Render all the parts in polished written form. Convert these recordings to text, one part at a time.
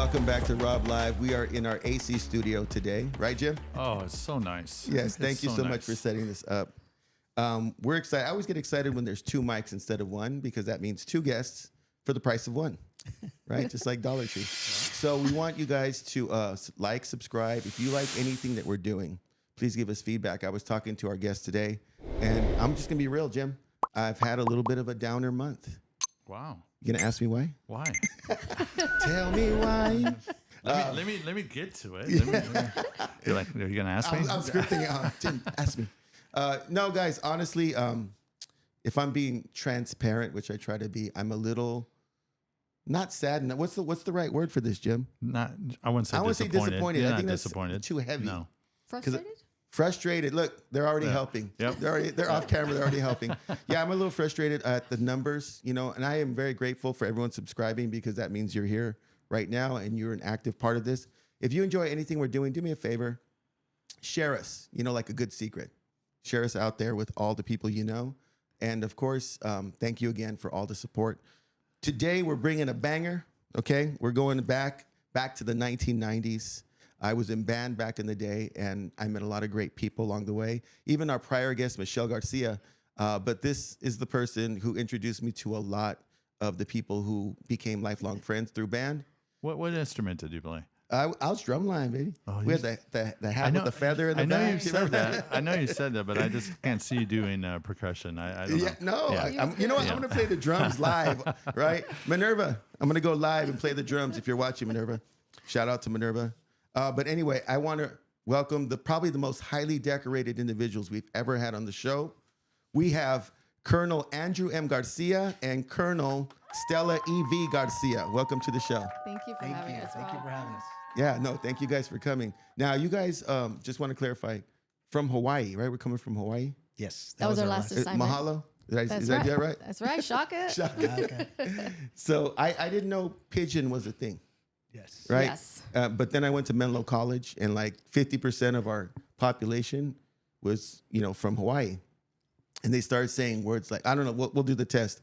Welcome back to Rob Live. We are in our AC studio today, right, Jim? Oh, it's so nice. Yes, thank you so much for setting this up. We're excited. I always get excited when there's two mics instead of one because that means two guests for the price of one, right? Just like Dollar Tree. So we want you guys to like, subscribe. If you like anything that we're doing, please give us feedback. I was talking to our guest today, and I'm just going to be real, Jim. I've had a little bit of a downer month. Wow. You going to ask me why? Why? Tell me why. Let me get to it. You're like, are you gonna ask me? I'm scripting it out. Jim, ask me. No, guys. Honestly, if I'm being transparent, which I try to be, I'm a little not sad. What's the right word for this, Jim? I wouldn't say disappointed. I You're think not that's disappointed. too heavy. No. Frustrated? Frustrated. Look, they're already helping. Yep. They're off camera. They're already helping. Yeah, I'm a little frustrated at the numbers, and I am very grateful for everyone subscribing because that means you're here right now and you're an active part of this. If you enjoy anything we're doing, do me a favor, share us, like a good secret. Share us out there with all the people you know. And of course, thank you again for all the support. Today, we're bringing a banger, okay? We're going back to the 1990s. I was in band back in the day, and I met a lot of great people along the way. Even our prior guest, Michelle Garcia. But this is the person who introduced me to a lot of the people who became lifelong friends through band. What instrument did you play? I was drumline, baby. We had the hat with the feather in the I know back. you said that. I know you said that, but I just can't see you doing percussion. I don't know. No. Yeah. You know what? I'm going to play the drums live, right? Minerva, I'm going to go live and play the drums if you're watching, Minerva. Shout out to Minerva. But anyway, I want to welcome probably the most highly decorated individuals we've ever had on the show. We have Colonel Andrew M. Garcia and Colonel Stella E.V. Garcia. Welcome to the show. Thank you for having us. Thank you for having us. Yeah, no, thank you guys for coming. Now, you guys, just want to clarify, from Hawaii, right? We're coming from Hawaii? Yes. That was our last assignment. Mahalo? Is That's that right. right? That's right. Shaka. Okay. So I didn't know pigeon was a thing. Yes. Right? Yes. But then I went to Menlo College, and like 50% of our population was, from Hawaii. And they started saying words like, I don't know, we'll do the test.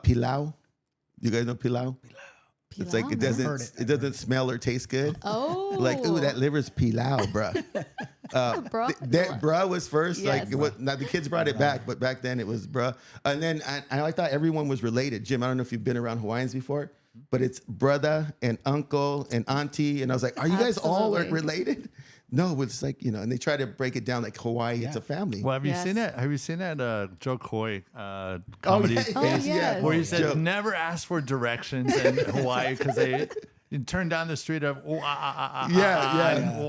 Pilau. You guys know pilau? It's like it doesn't smell or taste good. Oh. Like, ooh, that liver's pilau, bruh. Bruh was first. Yes. Now the kids brought it back, but back then it was bruh. And then I thought everyone was related. Jim, I don't know if you've been around Hawaiians before, but it's brother and uncle and auntie. And I was like, are you guys all related? No, it's like, and they try to break it down like Hawaii, it's a family. Well, have you seen that? Have you seen that Joe Coy comedy? Yes. Where he said, never ask for directions in Hawaii because you turn down the street of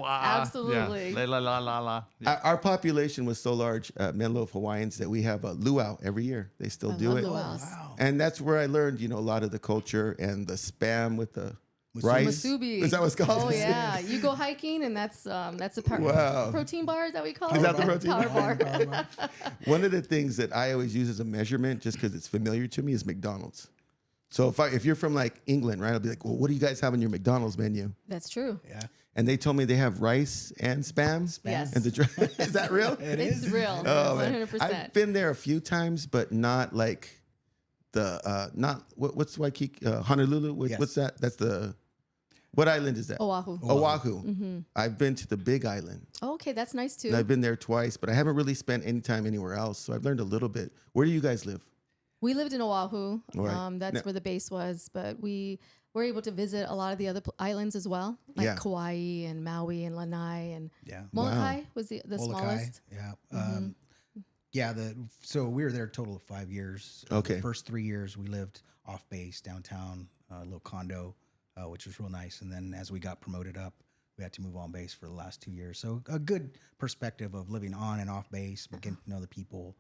Absolutely. La la la la. Yeah. Our population was so large, Menlo of Hawaiians, that we have a luau every year. They still do it. Luau's. Wow. And that's where I learned, a lot of the culture and the spam with the rice. Musubi. Is that what it's called? Oh yeah, you go hiking and that's a protein bar. Is that what we call it? Is that the protein power bar? One of the things that I always use as a measurement, just because it's familiar to me, is McDonald's. So if you're from like England, right, I'll be like, well, what do you guys have on your McDonald's menu? That's true. Yeah. And they told me they have rice and spam. Yes. And is that real? It's real. Oh, man. 100%. I've been there a few times, but not like what's Waikiki, Honolulu? Yes. What's that? What island is that? Oahu. Oahu. Mm-hmm. I've been to the Big Island. Oh, okay, that's nice too. And I've been there twice, but I haven't really spent any time anywhere else. So I've learned a little bit. Where do you guys live? We lived in Oahu. Right. That's where the base was, but we were able to visit a lot of the other islands as well, like Kauai and Maui and Lanai and Molokai was the smallest. Yeah. So we were there a total of 5 years. Okay. The first 3 years we lived off base downtown, a little condo, which was real nice. And then as we got promoted up, we had to move on base for the last 2 years. So a good perspective of living on and off base, but getting to know the people.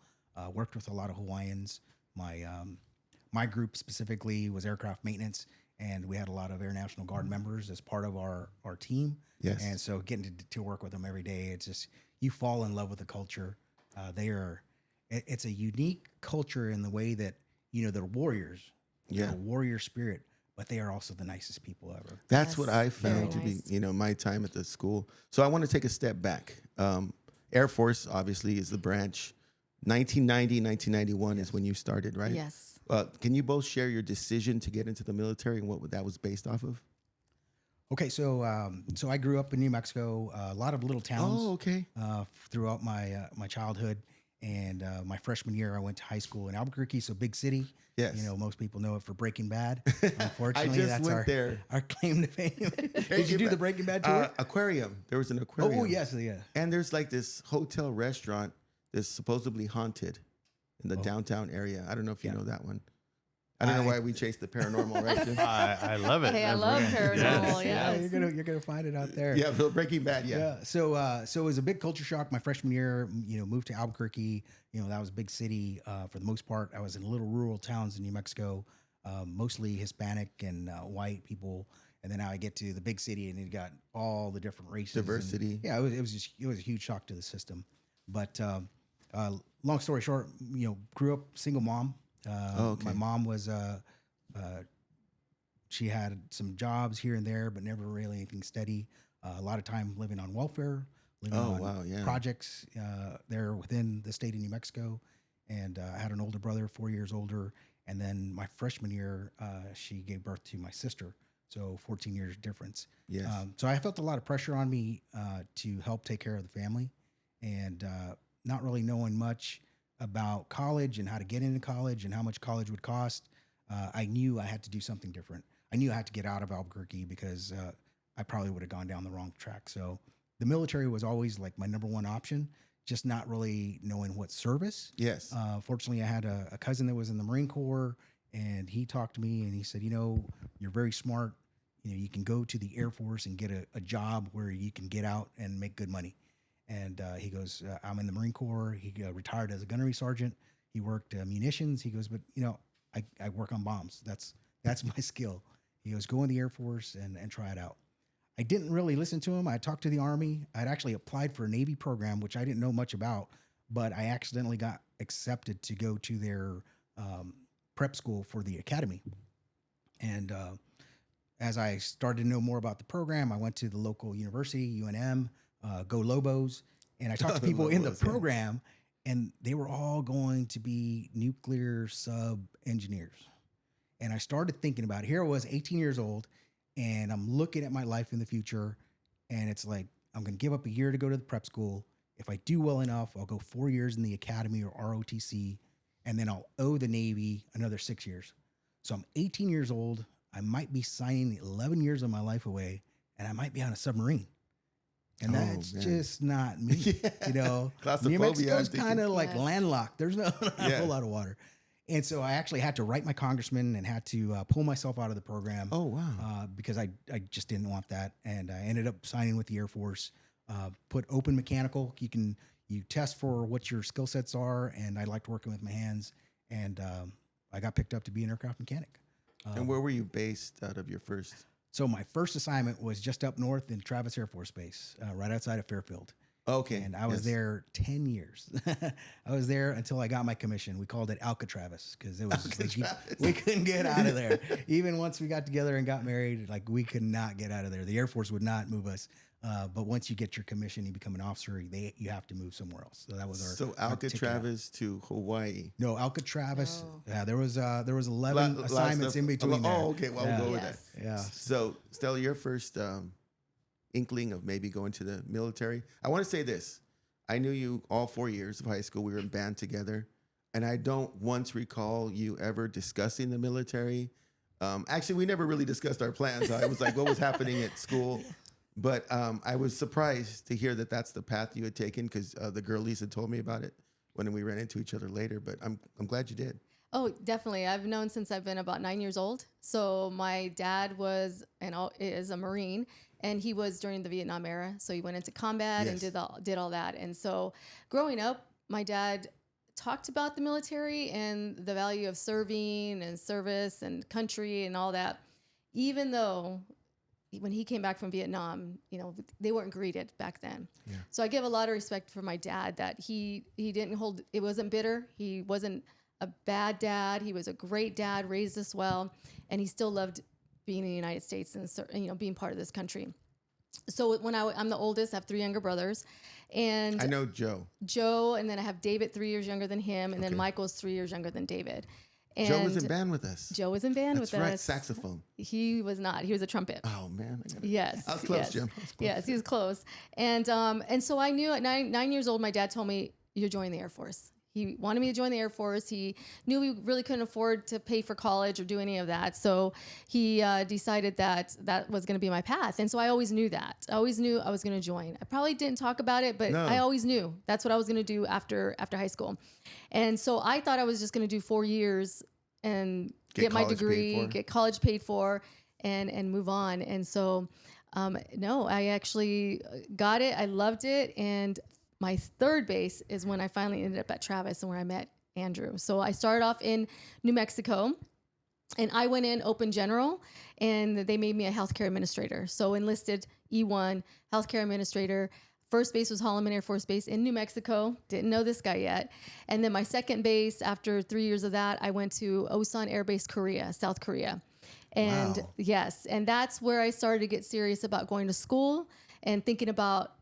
Worked with a lot of Hawaiians. My group specifically was aircraft maintenance, and we had a lot of Air National Guard members as part of our team. Yes. And so getting to work with them every day, it's just, you fall in love with the culture. It's a unique culture in the way that, they're warriors. Yeah. A warrior spirit, but they are also the nicest people ever. That's Yes, what I found to very be, my time at the school. So I want to take a step back. Air Force, obviously, is the branch. 1990, 1991 is when you started, right? Yes. Can you both share your decision to get into the military and what that was based off of? Okay, so I grew up in New Mexico, a lot of little towns. Oh, okay. Throughout my childhood, and my freshman year, I went to high school in Albuquerque, so big city. Yes. You know, most people know it for Breaking Bad. I Unfortunately, just that's went there. our claim to fame. Did you do the Breaking Bad tour? Aquarium. There was an aquarium. Oh yes, yeah. And there's like this hotel restaurant that's supposedly haunted in the downtown area. I don't know if you know that one. I don't know why we chase the paranormal, right? Jim? I love it. Hey, I love paranormal. Yeah, Yes. you're gonna find it out there. Yeah, Breaking Bad. Yeah. Yeah. So it was a big culture shock my freshman year. You know, moved to Albuquerque. You know, that was a big city for the most part. I was in little rural towns in New Mexico, mostly Hispanic and white people. And then now I get to the big city, and it got all the different races, Diversity. And, yeah, it was a huge shock to the system. But long story short, you know, grew up single mom. Okay. My mom was she had some jobs here and there, but never really anything steady. A lot of time living on welfare, living on projects there within the state of New Mexico. And I had an older brother, 4 years older. And then my freshman year, she gave birth to my sister. So 14 years difference. Yes. So I felt a lot of pressure on me to help take care of the family, and not really knowing much about college and how to get into college and how much college would cost. I knew I had to do something different. I knew I had to get out of Albuquerque because I probably would have gone down the wrong track. So the military was always like my number one option, just not really knowing what service. Yes. Fortunately, I had a cousin that was in the Marine Corps, and he talked to me and he said, you know, you're very smart. You know, you can go to the Air Force and get a job where you can get out and make good money. And he goes, I'm in the Marine Corps. He retired as a gunnery sergeant. He worked munitions. He goes, but you know, I work on bombs. That's my skill. He goes, go in the Air Force and try it out. I didn't really listen to him. I talked to the Army. I'd actually applied for a Navy program, which I didn't know much about, but I accidentally got accepted to go to their prep school for the academy. And as I started to know more about the program, I went to the local university, UNM, Go Lobos, and I talked to people in the program, and they were all going to be nuclear sub engineers. And I started thinking about it. Here I was, 18 years old, and I'm looking at my life in the future, and it's like, I'm going to give up a year to go to the prep school. If I do well enough, I'll go 4 years in the academy or ROTC, and then I'll owe the Navy another 6 years. So I'm 18 years old. I might be signing 11 years of my life away, and I might be on a submarine. And that's just not me. Yeah. You know, New Mexico's kind of like landlocked. There's not a whole lot of water. And so I actually had to write my congressman and had to pull myself out of the program. Oh, wow. Because I just didn't want that. And I ended up signing with the Air Force, put open mechanical. You test for what your skill sets are. And I liked working with my hands. And I got picked up to be an aircraft mechanic. And where were you based out of your first? So my first assignment was just up north in Travis Air Force Base, right outside of Fairfield. Okay. And I was there 10 years. I was there until I got my commission. We called it Alcatraz because it was we couldn't get out of there. Even once we got together and got married, like we could not get out of there. The Air Force would not move us. But once you get your commission, you become an officer, you have to move somewhere else. So that was our. So Alcatraz to Hawaii. No, Alcatraz. Yeah, there was 11 assignments in between there. Oh, okay. Well, we'll go with that. Yeah. So Stella, your first inkling of maybe going to the military. I want to say this. I knew you all 4 years of high school. We were in band together. And I don't once recall you ever discussing the military. Actually, we never really discussed our plans. I was like, what was happening at school? But I was surprised to hear that that's the path you had taken because the girlies had told me about it when we ran into each other later. But I'm glad you did. Oh, definitely. I've known since I've been about 9 years old. So my dad was is a Marine, and he was during the Vietnam era. So he went into combat and did all that. And so growing up, my dad talked about the military and the value of serving and service and country and all that, even though when he came back from Vietnam, you know, they weren't greeted back then. Yeah. So I give a lot of respect for my dad that he didn't hold, it wasn't bitter. He wasn't a bad dad. He was a great dad, raised us well, and he still loved being in the United States and, you know, being part of this country. So when I'm the oldest, I have 3 younger brothers, and I know Joe, and then I have David, 3 years younger than him, and then Michael's 3 years younger than David. And Joe was in band with us. Joe was in band That's with right. us. Saxophone. He was not. He was a trumpet. Oh man. Yes. I was close, yes. Jim. I was close. Yes, he was close. And so I knew at 9 years old, my dad told me, you're joining the Air Force. He wanted me to join the Air Force. He knew we really couldn't afford to pay for college or do any of that. So he decided that was going to be my path. And so I always knew that. I always knew I was going to join. I probably didn't talk about it, but I always knew that's what I was going to do after high school. And so I thought I was just going to do 4 years and get my degree, get college paid for, and move on. And so, no, I actually got it. I loved it. And my third base is when I finally ended up at Travis and where I met Andrew. So I started off in New Mexico, and I went in open general, and they made me a healthcare administrator. So enlisted E1 healthcare administrator. First base was Holloman Air Force Base in New Mexico. Didn't know this guy yet. And then my second base, after 3 years of that, I went to Osan Air Base, Korea, South Korea. And yes, and that's where I started to get serious about going to school and thinking about,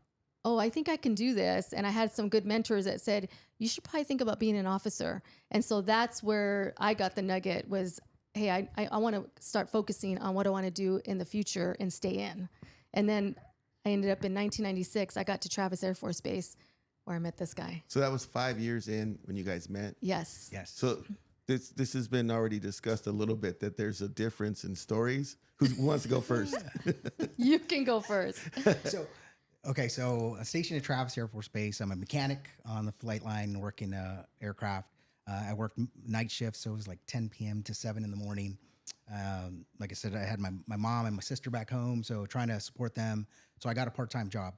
oh, I think I can do this. And I had some good mentors that said, you should probably think about being an officer. And so that's where I got the nugget was, hey, I want to start focusing on what I want to do in the future and stay in. And then I ended up in 1996. I got to Travis Air Force Base where I met this guy. So that was 5 years in when you guys met? Yes. Yes. So this has been already discussed a little bit, that there's a difference in stories. Who wants to go first? You can go first. So stationed at Travis Air Force Base. I'm a mechanic on the flight line working aircraft. I worked night shifts, so it was like 10 p.m. to 7 in the morning. Like I said, I had my mom and my sister back home, so trying to support them. So I got a part-time job.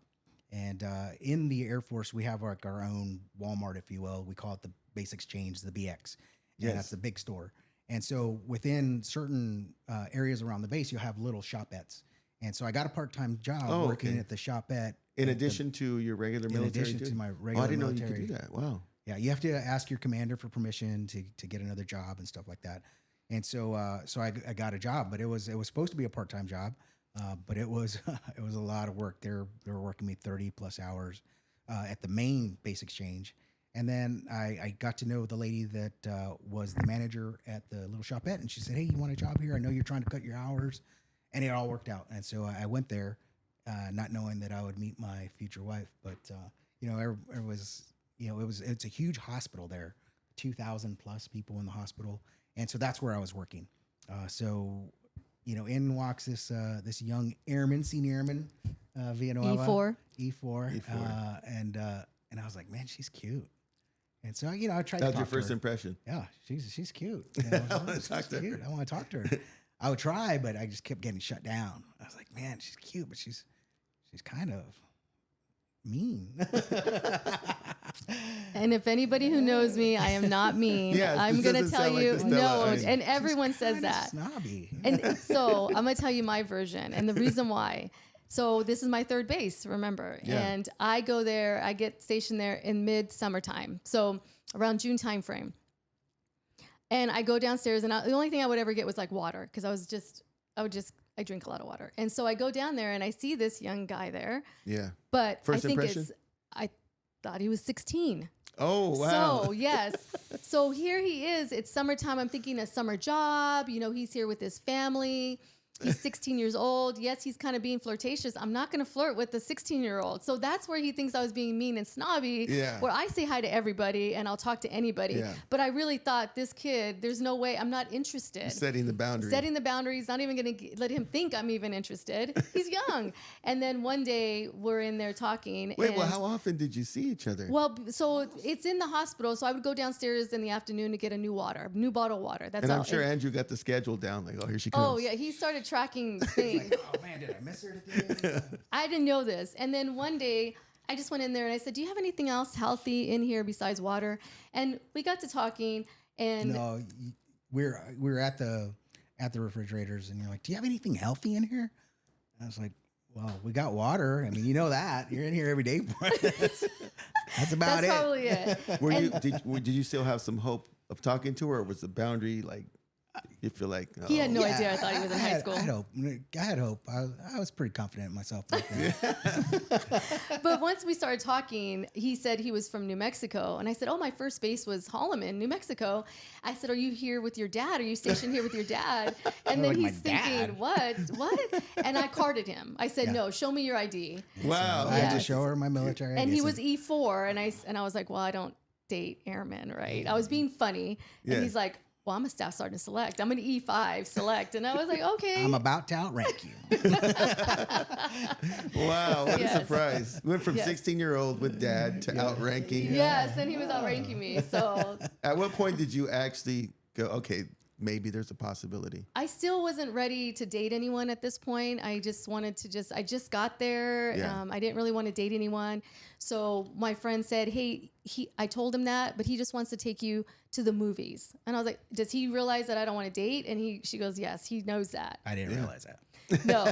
And in the Air Force, we have like our own Walmart, if you will. We call it the Base Exchange, the BX. And that's the big store. And so within certain areas around the base, you'll have little shopettes. And so I got a part-time job working at the shopette. In addition to your regular military? In addition to my regular I didn't military. know you could do that. Wow. Yeah, you have to ask your commander for permission to get another job and stuff like that. And so I got a job, but it was supposed to be a part-time job, but it was it was a lot of work. They were working me 30 plus hours at the main base exchange. And then I got to know the lady that was the manager at the little shopette, and she said, "Hey, you want a job here? I know you're trying to cut your hours," and it all worked out. And so I went there, not knowing that I would meet my future wife. But it's a huge hospital there, 2,000 plus people in the hospital, and so that's where I was working. In walks this young airman, senior airman, Villanueva, E4. And I was like, man, she's cute. And so, I tried to talk to her. That was your first impression? Yeah, she's cute. I want to talk to her. I want to talk to her. I would try, but I just kept getting shut down. I was like, man, she's cute, but she's kind of mean. And if anybody who knows me, I am not mean. Yeah, I'm going to tell you, like no, and everyone says that. Snobby. And so I'm going to tell you my version and the reason why. So this is my third base, remember? Yeah. And I go there, I get stationed there in mid-summertime. So around June timeframe. And I go downstairs, and the only thing I would ever get was like water, because I drink a lot of water. And so I go down there and I see this young guy there. Yeah. But First I think impression? I thought he was 16. Oh, wow. So, yes. So here he is. It's summertime. I'm thinking a summer job. He's here with his family. He's 16 years old. Yes, he's kind of being flirtatious. I'm not going to flirt with the 16-year-old. So that's where he thinks I was being mean and snobby, where I say hi to everybody and I'll talk to anybody. Yeah. But I really thought, this kid, there's no way, I'm not interested. You're setting the boundaries. Not even going to let him think I'm even interested. He's young. And then one day we're in there talking. Wait, well, how often did you see each other? Well, so it's in the hospital. So I would go downstairs in the afternoon to get a new bottle of water. That's and all. I'm sure Andrew got the schedule down. Like, oh, here she comes. Oh, yeah. He started tracking things. Like, oh, man, did I miss her today? I didn't know this. And then one day I just went in there and I said, do you have anything else healthy in here besides water? And we got to talking. And no, we're at the refrigerators, and you're like, do you have anything healthy in here? And I was like, well, we got water. I mean, you know that. You're in here every day. That's about that's probably it. Did you still have some hope of talking to her, or was the boundary like You feel like He had no Yeah, idea I thought he was in high school. I had hope. I was pretty confident in myself back then. But once we started talking, he said he was from New Mexico. And I said, oh, my first base was Holloman, New Mexico. I said, are you here with your dad? Are you stationed here with your dad? And then Like, he's "My thinking, dad?" what? And I carded him. I said, Yeah. no, show me your ID. wow. I had to Yes. show her my military. And he ID. was E4. And I was like, well, I don't date airmen, right? I was being funny. Yeah. And he's like, well, I'm a staff sergeant select. I'm an E5 select. And I was like, okay. I'm about to outrank you. Wow, what a Yes. surprise. Went from Yes. 16-year-old with dad to outranking. Yes, and he was outranking me. So At what point did you actually go, okay, maybe there's a possibility? I still wasn't ready to date anyone at this point. I just wanted to I just got there. Yeah. I didn't really want to date anyone. So my friend said, hey, I told him that, but he just wants to take you to the movies. And I was like, does he realize that I don't want to date? And she goes, yes, he knows that. I didn't realize that. No.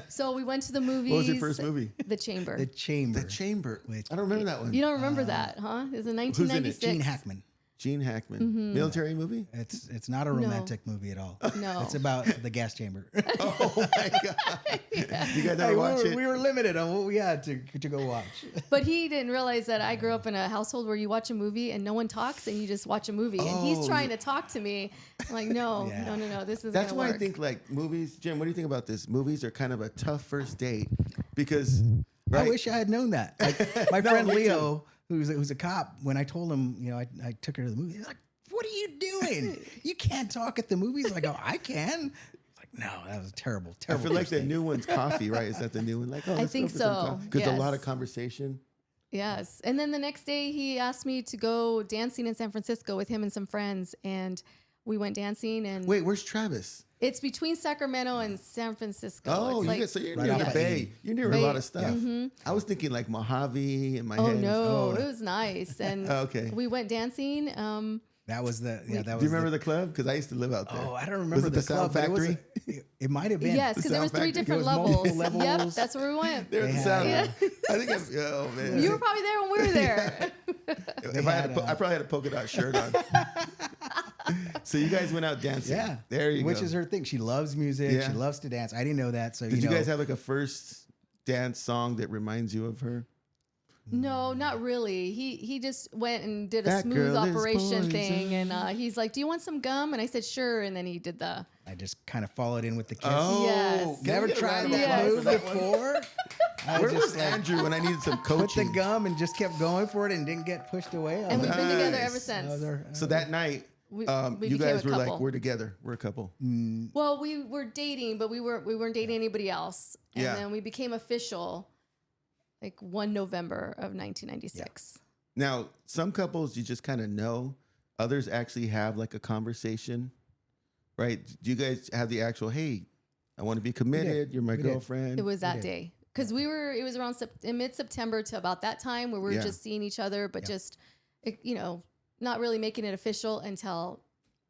So we went to the movies. What was your first movie? The Chamber. The Chamber. The Chamber. Which- I don't remember that one. You don't remember that, huh? It was in Who's in it? 1996. Gene Hackman. Gene Hackman. Mm-hmm. Military movie? It's not a romantic movie at all. No. It's about the gas chamber. Oh my God. You guys ever Hey, watch it? we were limited on what we had to go watch. But he didn't realize that I grew up in a household where you watch a movie and no one talks and you just watch a movie. And he's Oh, trying to talk to me. I'm like, no, Yeah. no. This is That's gonna why work. I think like movies, Jim, what do you think about this? Movies are kind of a tough first date because, right? I wish I had known that. Like, my friend me Leo, who's a cop, when I told him, I took her to the movie, he's like, what are you doing? You can't talk at the movies. I go, I can. It's like, no, that was terrible. I feel like first the date. new one's coffee, right? Is that the new one? Like, oh, let's think so, Because a lot yes. of conversation. Yes. And then the next day he asked me to go dancing in San Francisco with him and some friends. And we went dancing and Wait, where's Travis? it's between Sacramento and San Francisco. Oh, it's so you're right near off the of Bay. 80. You're near a Bay. lot of stuff. Mm-hmm. I was thinking like Mojave in my Oh head. no, no. it was nice. And Okay. we went dancing. That was the, that Do was you remember the club? Because I used to live out there. Oh, I don't Was remember it the Sound club, but Factory? It might have been. Yes, because there was Sound three Factory. different It was multiple levels. Yep, levels. that's where we went. There at the They Sound. had, I think oh man. You were probably there when we were there. If I had, I probably had a polka dot shirt on. So you guys went out dancing. Yeah. There you Which go. is her thing. She loves music. Yeah. She loves to dance. I didn't know that. So Did you guys have like a first dance song that reminds you of her? No, not really. He just went and did a That smooth girl is operation thing, poison. and he's like, "Do you want some gum?" And I said, "Sure." And then he did the. I just kind of followed in with the kiss. Oh, Yes. can we Never get a tried round of that Yes. applause move for that one? before. I Where was just like, Andrew when I needed some put the coaching? gum and just kept going for it and didn't get pushed away. I And was we've like, been together Nice. ever since. So that night, We you became guys a were like, couple. we're together. We're a couple. Well, we were dating, but we weren't dating anybody else. And Yeah. then we became official, like 1 November of 1996. Now, some couples you just kind of know. Others actually have like a conversation, right? Do you guys have the actual, hey, I want to be committed. You're my We did. girlfriend. It was that day because it was around in mid-September to about that time where we were Yeah. just seeing each other, but just, not really making it official until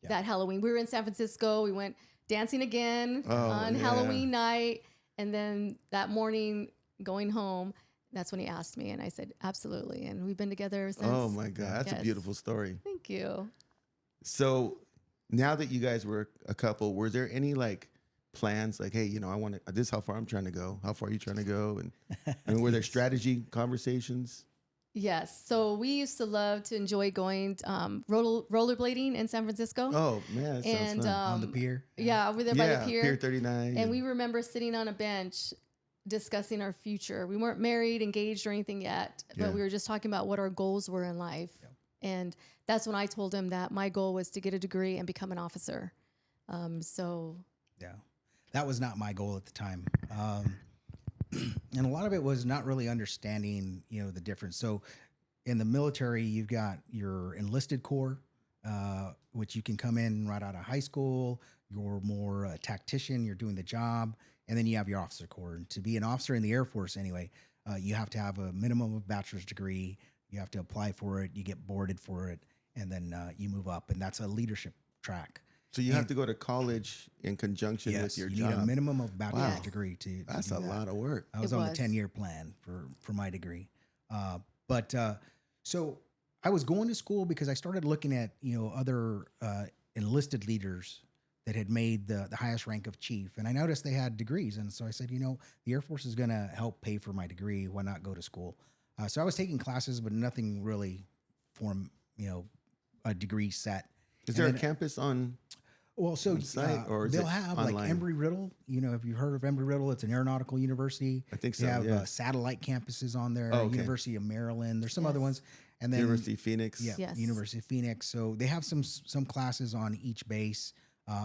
that Halloween. We were in San Francisco. We went dancing again on yeah. Halloween night. And then that morning going home, that's when he asked me. And I said, absolutely. And we've been together ever since. Oh my God, that's a Yes. beautiful story. Thank you. So now that you guys were a couple, were there any like plans like, hey, I want to, this is how far I'm trying to go. How far are you trying to go? And were there strategy conversations? Yes. So we used to love to enjoy going rollerblading in San Francisco. Oh man, that sounds and fun. on the pier. Yeah, over there by Yeah, the pier. Pier 39. And we remember sitting on a bench discussing our future. We weren't married, engaged, or anything yet, Yeah. but we were just talking about what our goals were in life. And that's when I told him that my goal was to get a degree and become an officer. Yeah, that was not my goal at the time. And a lot of it was not really understanding, the difference. So in the military, you've got your enlisted corps, which you can come in right out of high school. You're more a tactician. You're doing the job. And then you have your officer corps. And to be an officer in the Air Force anyway, you have to have a minimum of bachelor's degree. You have to apply for it. You get boarded for it. And then you move up. And that's a leadership track. So you have to go to college in conjunction with your you job. need a minimum of bachelor's Wow. degree to That's do a that. lot of work. I was It on the was. 10-year plan for my degree. So I was going to school because I started looking at, other enlisted leaders that had made the highest rank of chief. And I noticed they had degrees. And so I said, the Air Force is going to help pay for my degree. Why not go to school? So I was taking classes, but nothing really for, a degree set. Is there a campus on? Well, so site, or is they'll it have online? like Embry-Riddle. If you've heard of Embry-Riddle, it's an aeronautical university. I think so. They have Yeah. satellite campuses on there. Oh, okay. University of Maryland. There's some Yes. other ones, and then University of Phoenix. Yeah, Yes. University of Phoenix. So they have some classes on each base,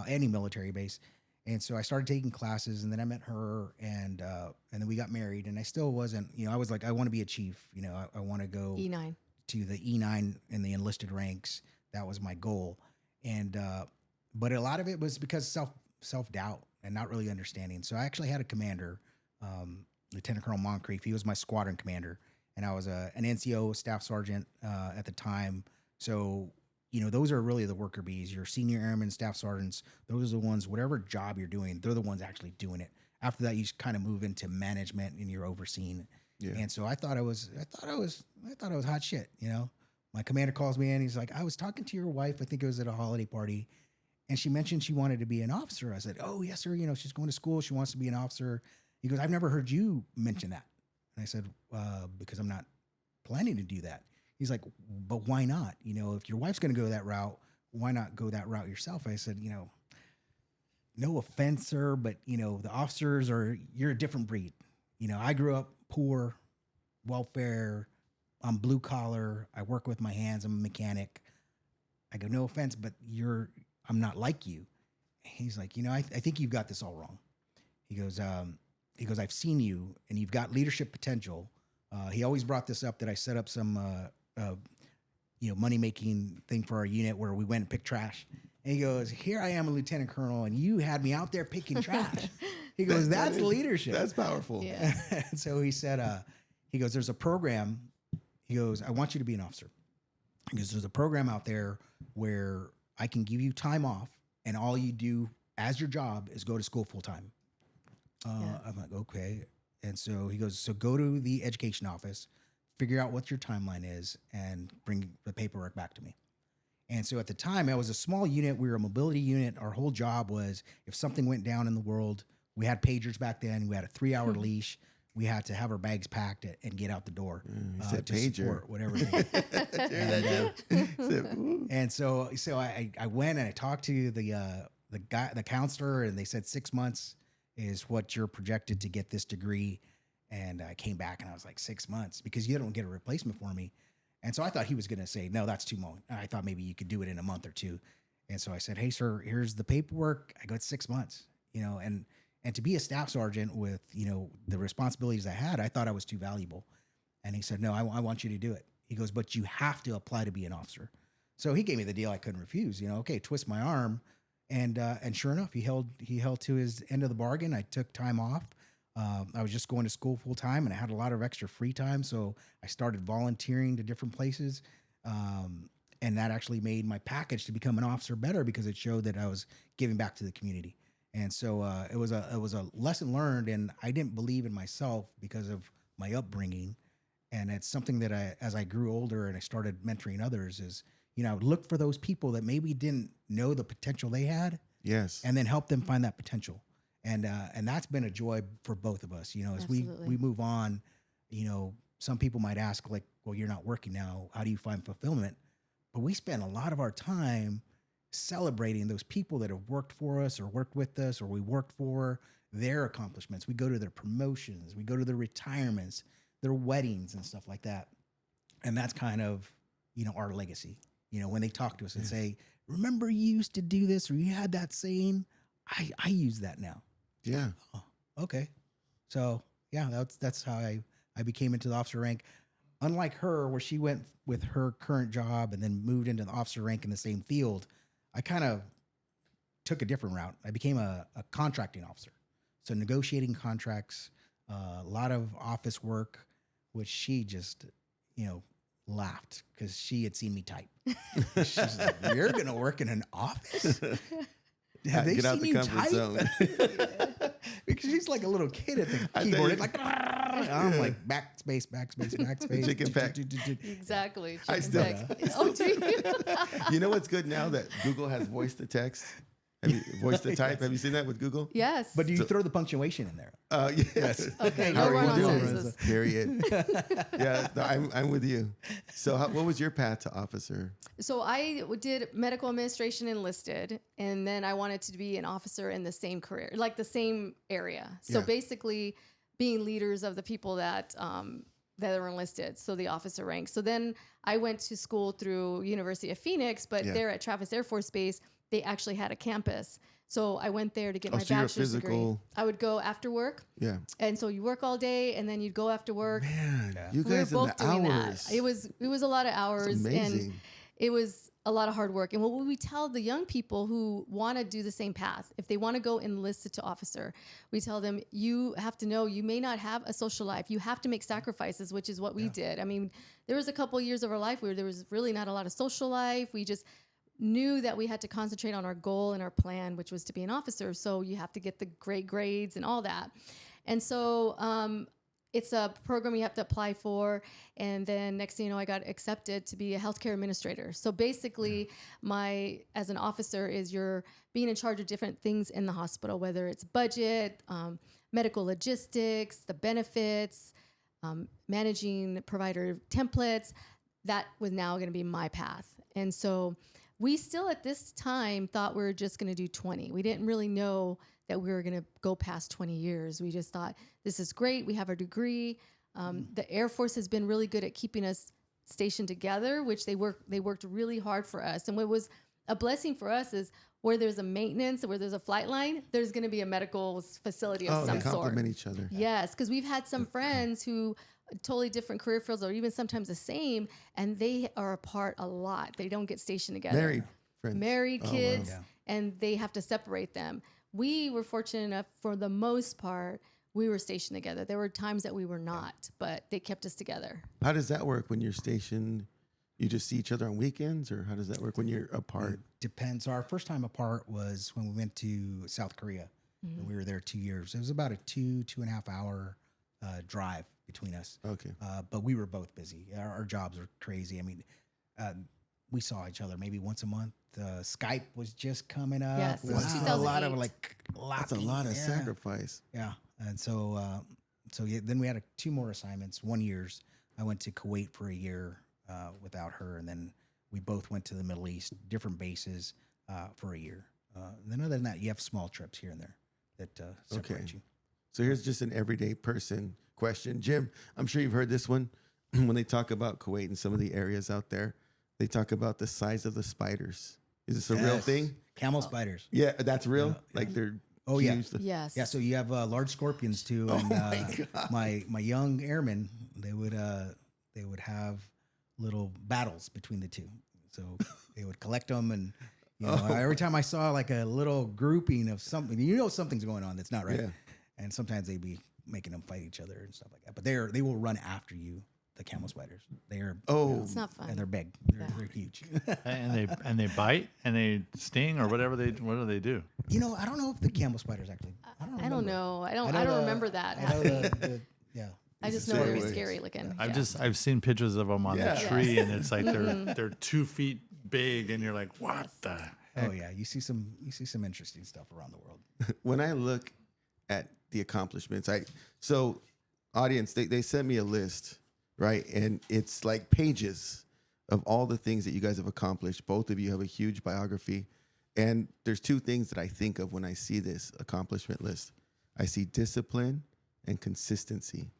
any military base. And so I started taking classes, and then I met her, and then we got married. And I still wasn't, I was like, I want to be a chief. I want to go E9. to the E9 in the enlisted ranks. That was my goal. And but a lot of it was because self doubt and not really understanding. So I actually had a commander, Lieutenant Colonel Moncrief. He was my squadron commander, and I was an NCO staff sergeant at the time. So those are really the worker bees. Your senior airmen, staff sergeants. Those are the ones. Whatever job you're doing, they're the ones actually doing it. After that, you just kind of move into management and you're overseeing. Yeah. And so I thought I was hot shit. My commander calls me in. He's like, I was talking to your wife. I think it was at a holiday party. And she mentioned she wanted to be an officer. I said, oh, yes, sir. She's going to school. She wants to be an officer. He goes, I've never heard you mention that. And I said, because I'm not planning to do that. He's like, but why not? If your wife's going to go that route, why not go that route yourself? I said, no offense, sir, but, the officers you're a different breed. I grew up poor, welfare. I'm blue collar. I work with my hands. I'm a mechanic. I go, no offense, but I'm not like you. He's like, I think you've got this all wrong. He goes, I've seen you and you've got leadership potential. He always brought this up that I set up some, money-making thing for our unit where we went and picked trash. And he goes, here I am a lieutenant colonel and you had me out there picking trash. He goes, that's leadership. That's powerful. Yeah. And so he said, he goes, there's a program. He goes, I want you to be an officer. He goes, there's a program out there where I can give you time off and all you do as your job is go to school full time. I'm like, okay. And so he goes, so go to the education office, figure out what your timeline is and bring the paperwork back to me. And so at the time I was a small unit. We were a mobility unit. Our whole job was if something went down in the world, we had pagers back then. We had a 3-hour leash. We had to have our bags packed and get out the door. You said to pager. support whatever. And so I went and I talked to the counselor, and they said 6 months is what you're projected to get this degree. And I came back and I was like, 6 months, because you don't get a replacement for me. And so I thought he was going to say, no, that's too long. I thought maybe you could do it in a month or two. And so I said, hey, sir, here's the paperwork. I got 6 months, and to be a staff sergeant with, the responsibilities I had, I thought I was too valuable. And he said, no, I want you to do it. He goes, but you have to apply to be an officer. So he gave me the deal I couldn't refuse, okay, twist my arm. And sure enough, he held to his end of the bargain. I took time off. I was just going to school full time and I had a lot of extra free time. So I started volunteering to different places. And that actually made my package to become an officer better because it showed that I was giving back to the community. And so it was a lesson learned, and I didn't believe in myself because of my upbringing. And it's something that as I grew older and I started mentoring others is, I would look for those people that maybe didn't know the potential they had. Yes. And then help them find that potential. And that's been a joy for both of us, as we move on, some people might ask like, well, you're not working now. How do you find fulfillment? But we spend a lot of our time celebrating those people that have worked for us or worked with us or we worked for their accomplishments. We go to their promotions, we go to their retirements, their weddings and stuff like that. And that's kind of, our legacy, when they talk to us and say, remember you used to do this or you had that saying, I use that now. Yeah. Oh, okay. So yeah, that's how I became into the officer rank. Unlike her, where she went with her current job and then moved into the officer rank in the same field, I kind of took a different route. I became a contracting officer. So negotiating contracts, a lot of office work, which she just, laughed because she had seen me type. She's like, you're going to work in an office? Have they Get out seen the you comfort type? zone. Because she's like a little kid at the keyboard. It's like, I'm like backspace. Chicken peck. Exactly. I still- Chicken peck. Oh, do you? You know what's good now that Google has voice to text? Have you voice to type? Have you seen that with Google? Yes. But do you throw the punctuation in there? Yes. Okay, How no are you run-on doing? sentences. Period. Yeah, no, I'm with you. So, what was your path to officer? So I did medical administration enlisted, and then I wanted to be an officer in the same career, like the same area. So Yeah. basically, being leaders of the people that that are enlisted, so the officer rank. So then I went to school through University of Phoenix, but there at Travis Air Force Base, they actually had a campus. So I went there to get my so you're a bachelor's degree. physical- I would go after work, Yeah. and so you work all day, and then you'd go after work. Man, you We were guys in both the doing hours. that. It was a lot of hours, and amazing. it was a lot of hard work. And what we tell the young people who want to do the same path, if they want to go enlisted to officer, we tell them, you have to know you may not have a social life. You have to make sacrifices, which is what we did. I mean, there was a couple of years of our life where there was really not a lot of social life. We just knew that we had to concentrate on our goal and our plan, which was to be an officer. So you have to get the great grades and all that. And so it's a program you have to apply for. And then next thing you know, I got accepted to be a healthcare administrator. So basically as an officer is you're being in charge of different things in the hospital, whether it's budget, medical logistics, the benefits, managing provider templates. That was now going to be my path. And so we still at this time thought we were just going to do 20. We didn't really know that we were going to go past 20 years. We just thought, this is great. We have our degree. The Air Force has been really good at keeping us stationed together, which they worked really hard for us. And what was a blessing for us is where there's a maintenance, where there's a flight line, there's going to be a medical facility of some they sort. complement each other. Yes, because we've had some friends who totally different career fields or even sometimes the same, and they are apart a lot. They don't get stationed together. Married friends. Married Oh, wow. kids, Yeah. and they have to separate them. We were fortunate enough, for the most part, we were stationed together. There were times that we were not, but they kept us together. How does that work when you're stationed? You just see each other on weekends, or how does that work when you're apart? Depends. Our first time apart was when we went to South Korea. And we were there 2 years. It was about a 2.5 hour drive between us. Okay. But we were both busy. Our jobs were crazy. I mean, we saw each other maybe once a month. Skype was just coming up. Yes, There was it was a lot 2008. of like That's a laughing. lot of Yeah. sacrifice. Yeah, and so then we had two more assignments. 1 year's. I went to Kuwait for a year without her, and then we both went to the Middle East, different bases for a year. Then other than that, you have small trips here and there that separate you. So here's just an everyday person question. Jim, I'm sure you've heard this one. When they talk about Kuwait and some of the areas out there, they talk about the size of the spiders. Is this a real Yes. thing? Camel spiders. Yeah, that's real. Yeah. Like they're Oh, yeah. huge. Yes. Yeah, so you have large scorpions too, and my young airmen they would have little battles between the two. So they would collect them, and every time I saw like a little grouping of something, something's going on that's not right. Yeah. And sometimes they'd be making them fight each other and stuff like that. But they will run after you. The camel spiders. They are It's not fun. and they're big. They're huge. And they bite and they sting or whatever what do they do? I don't know if the camel spiders actually. I don't remember. know. I don't remember that I know happening. yeah. I just Stay know it was away. scary looking. I've seen pictures of them on Yeah. the tree, and it's like they're 2 feet big, and you're like, what the heck? Oh yeah, you see some interesting stuff around the world. When I look at the accomplishments, so audience, they sent me a list, right? And it's like pages of all the things that you guys have accomplished. Both of you have a huge biography. And there's two things that I think of when I see this accomplishment list. I see discipline and consistency,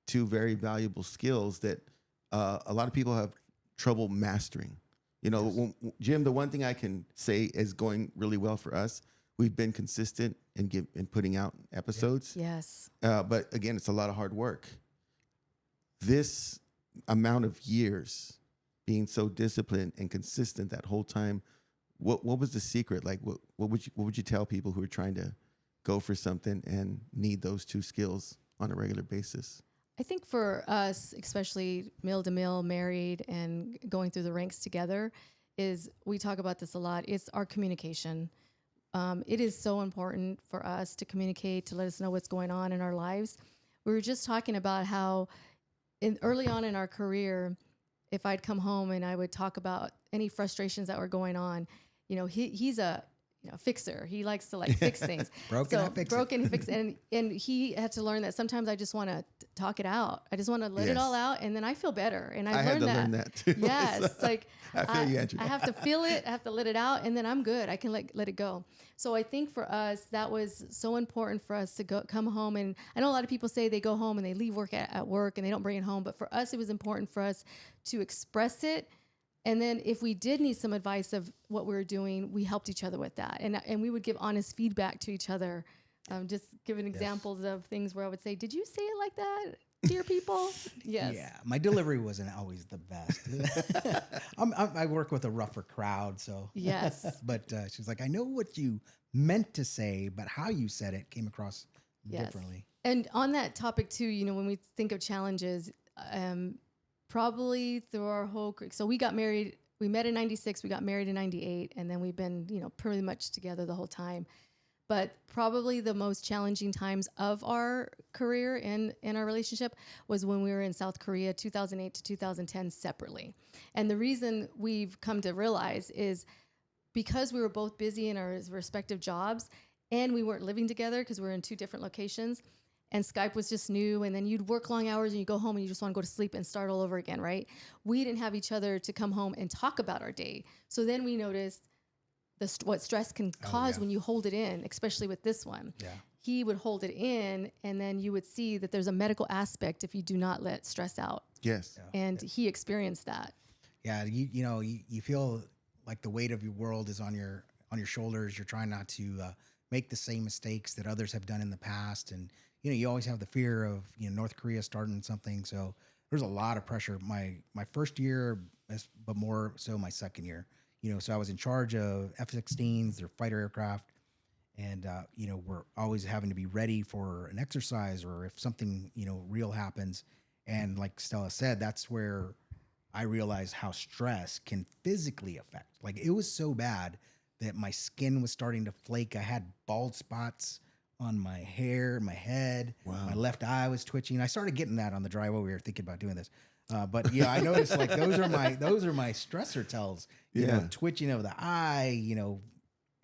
two very valuable skills that a lot of people have trouble mastering. Jim, the one thing I can say is going really well for us. We've been consistent in putting out episodes. Yes. But again, it's a lot of hard work. This amount of years being so disciplined and consistent that whole time, what was the secret? Like, what would you tell people who are trying to go for something and need those two skills on a regular basis? I think for us, especially mill to mill, married, and going through the ranks together, is we talk about this a lot. It's our communication. It is so important for us to communicate, to let us know what's going on in our lives. We were just talking about how early on in our career, if I'd come home and I would talk about any frustrations that were going on, he's a fixer. He likes to like fix things. Broken, I fix it. broken, he fix it. And he had to learn that sometimes I just want to talk it out. I just want to let it all out, and then I feel better. And I had to learn that too. Yes, it's like I feel you, Andrew. I have to feel it. I have to let it out, and then I'm good. I can let it go. So I think for us, that was so important for us to come home. And I know a lot of people say they go home and they leave work at work and they don't bring it home. But for us, it was important for us to express it. And then if we did need some advice of what we were doing, we helped each other with that. And we would give honest feedback to each other. Just giving examples of things where I would say, did you say it like that to your people? Yes. Yeah, my delivery wasn't always the best. I work with a rougher crowd, so. Yes. But she's like, I know what you meant to say, but how you said it came across differently. And on that topic too, when we think of challenges, probably through our whole career. So we got married, we met in 96, we got married in 98, and then we've been, pretty much together the whole time. But probably the most challenging times of our career in our relationship was when we were in South Korea, 2008 to 2010 separately. And the reason we've come to realize is because we were both busy in our respective jobs and we weren't living together because we were in two different locations, and Skype was just new, and then you'd work long hours and you go home and you just want to go to sleep and start all over again, right? We didn't have each other to come home and talk about our day. So then we noticed what stress can cause when you hold it in, especially with this one. Yeah. He would hold it in, and then you would see that there's a medical aspect if you do not let stress out. Yes. Yeah. And he experienced that. Yeah, you feel like the weight of your world is on your shoulders. You're trying not to make the same mistakes that others have done in the past, and you always have the fear of North Korea starting something. So there's a lot of pressure. My first year, but more so my second year. So I was in charge of F-16s, their fighter aircraft, and we're always having to be ready for an exercise or if something real happens. And like Stella said, that's where I realized how stress can physically affect. Like it was so bad that my skin was starting to flake. I had bald spots on my hair, my head. Wow. My left eye was twitching. I started getting that on the drive over here, thinking about doing this. But yeah, I noticed like those are my stressor tells. Twitching of the eye.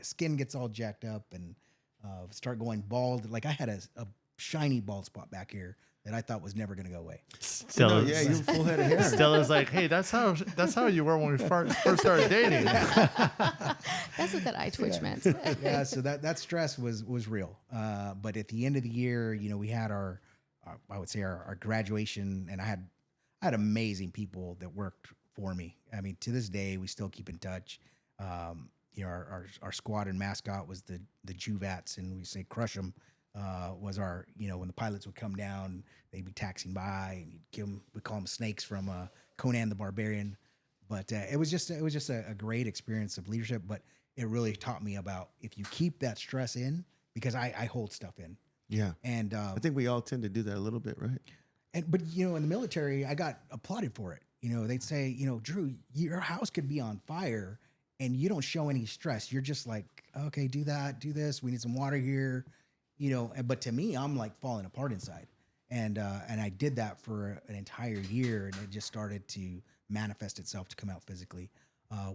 Skin gets all jacked up and start going bald. Like I had a shiny bald spot back here that I thought was never going to go away. Stella, you have full head of hair. Stella's like, hey, that's how you were when we first started dating. That's what that eye twitch meant. Yeah, so that stress was real. But at the end of the year, we had our I would say our graduation, and I had amazing people that worked for me. I mean, to this day, we still keep in touch. Our squad and mascot was the Juvats, and we say crush them. Was our, when the pilots would come down, they'd be taxiing by, and you'd give them, we call them snakes from Conan the Barbarian. But it was just a great experience of leadership. But it really taught me about if you keep that stress in, because I hold stuff in. Yeah. And I think we all tend to do that a little bit, right? But in the military, I got applauded for it. They'd say, Drew, your house could be on fire and you don't show any stress. You're just like, okay, do that, do this. We need some water here. But to me, I'm like falling apart inside. And I did that for an entire year, and it just started to manifest itself to come out physically.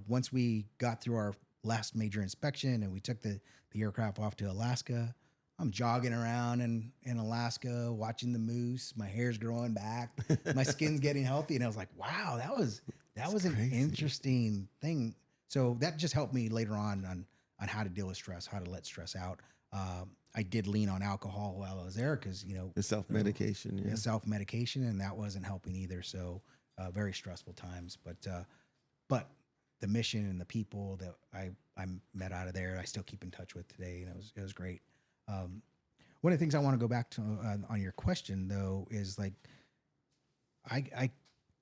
Once we got through our last major inspection and we took the aircraft off to Alaska, I'm jogging around in Alaska, watching the moose. My hair's growing back. My skin's getting healthy. And I was like, wow, that was an interesting thing. So that just helped me later on how to deal with stress, how to let stress out. I did lean on alcohol while I was there because, the self-medication. The self-medication, and that wasn't helping either. So very stressful times. But the mission and the people that I met out of there, I still keep in touch with today. And it was great. One of the things I want to go back to on your question, though, is like I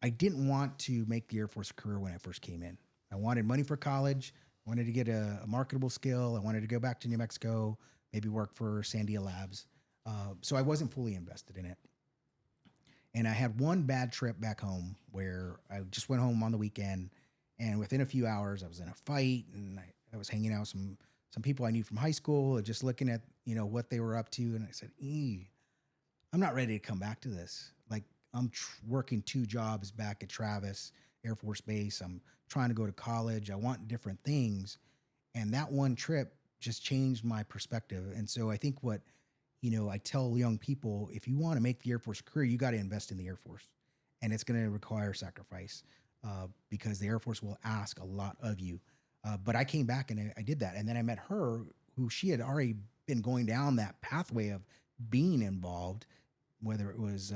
didn't want to make the Air Force career when I first came in. I wanted money for college, wanted to get a marketable skill. I wanted to go back to New Mexico, maybe work for Sandia Labs. So I wasn't fully invested in it. And I had one bad trip back home where I just went home on the weekend, and within a few hours I was in a fight, and I was hanging out with some people I knew from high school, just looking at, what they were up to. And I said, I'm not ready to come back to this. Like I'm working 2 jobs back at Travis Air Force Base. I'm trying to go to college. I want different things. And that one trip just changed my perspective. And so I think what, I tell young people, if you want to make the Air Force a career, you got to invest in the Air Force, and it's going to require sacrifice because the Air Force will ask a lot of you. But I came back and I did that. And then I met her, who she had already been going down that pathway of being involved, whether it was,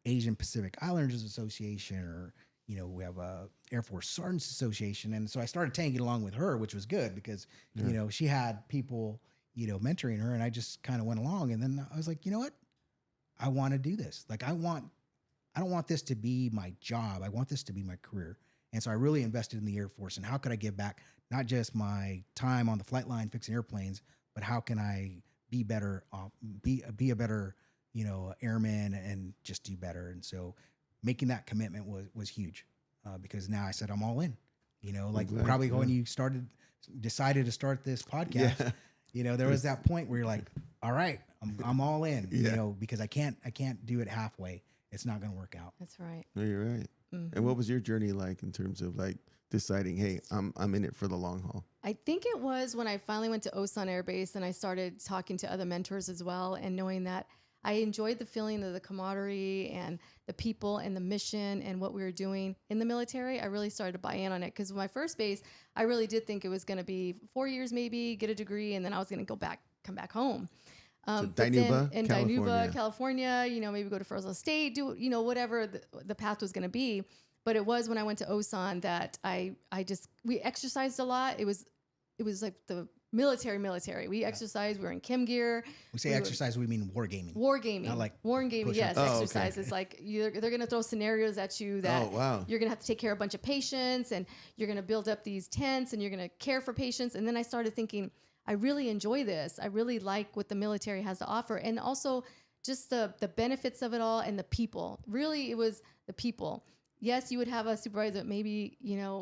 Asian Pacific Islanders Association, or, we have a Air Force Sergeants Association. And so I started tagging along with her, which was good because, she had people, mentoring her, and I just kind of went along. And then I was like, you know what? I want to do this. Like, I don't want this to be my job. I want this to be my career. And so I really invested in the Air Force, and how could I give back not just my time on the flight line fixing airplanes, but how can I be better, be a better, airman, and just do better. And so making that commitment was huge because now I said, I'm all in, probably when you decided to start this podcast, there was that point where you're like, all right, I'm all in, because I can't do it halfway. It's not going to work out. That's right. No, you're right. Mm-hmm. And what was your journey like in terms of like deciding, hey, I'm in it for the long haul? I think it was when I finally went to Osan Air Base and I started talking to other mentors as well, and knowing that I enjoyed the feeling of the camaraderie and the people and the mission and what we were doing in the military. I really started to buy in on it because my first base, I really did think it was going to be 4 years, maybe get a degree, and then I was going to come back home. So Dinuba, California, maybe go to Fresno State, do, whatever the path was going to be. But it was when I went to Osan that we exercised a lot. It was like the military. We exercised. We were in Kim gear. We say exercise, we mean wargaming. Wargaming. Not like wargaming, yes. Oh, exercise. okay. It's like they're going to throw scenarios at you that you're going to have to take care of a bunch of patients, and you're going to build up these tents, and you're going to care for patients. And then I started thinking, I really enjoy this. I really like what the military has to offer. And also just the benefits of it all and the people. Really, it was the people. Yes, you would have a supervisor that maybe,